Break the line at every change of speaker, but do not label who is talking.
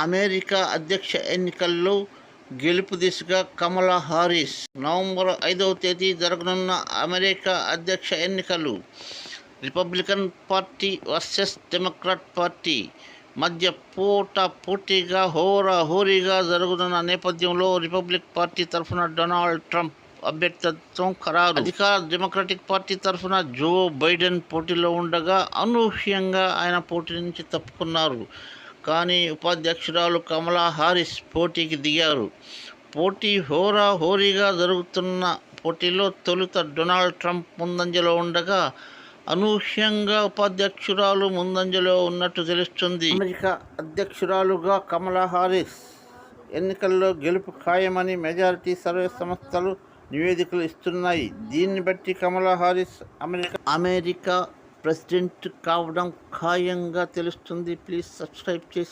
America అధ్యక్ష ఎన్నికల్లో గెలుపు దిశగా కమలా హారిస్. నవంబర్ 5వ తేదీ జరగనున్న అమెరికా అధ్యక్ష ఎన్నికలు Republican party versus Democrat party మధ్య పోటాపోటీగా హోరాహోరీగా జరుగుతున్న నేపథ్యంలో రిపబ్లిక్ పార్టీ తరఫున డొనాల్డ్ ట్రంప్ అభ్యర్థిత్వం ఖరారు. అధికార డెమోక్రటిక్ పార్టీ తరఫున జో బైడెన్ పోటీలో ఉండగా అనూహ్యంగా ఆయన పోటీ నుంచి తప్పుకున్నారు. కానీ ఉపాధ్యక్షురాలు కమలా హారిస్ పోటీకి దిగారు. పోటీ హోరాహోరీగా జరుగుతున్న పోటీలో తొలుత డొనాల్డ్ ట్రంప్ ముందంజలో ఉండగా అనూహ్యంగా ఉపాధ్యక్షురాలు ముందంజలో ఉన్నట్టు తెలుస్తుంది. అమెరికా అధ్యక్షురాలుగా కమలా హారిస్ ఎన్నికల్లో గెలుపు ఖాయమని మెజారిటీ సర్వే సంస్థలు నివేదికలు ఇస్తున్నాయి. దీన్ని బట్టి కమలా హారిస్ అమెరికా ప్రెసిడెంట్ కావడం ఖాయంగా తెలుస్తుంది. ప్లీజ్ సబ్స్క్రైబ్ చేసి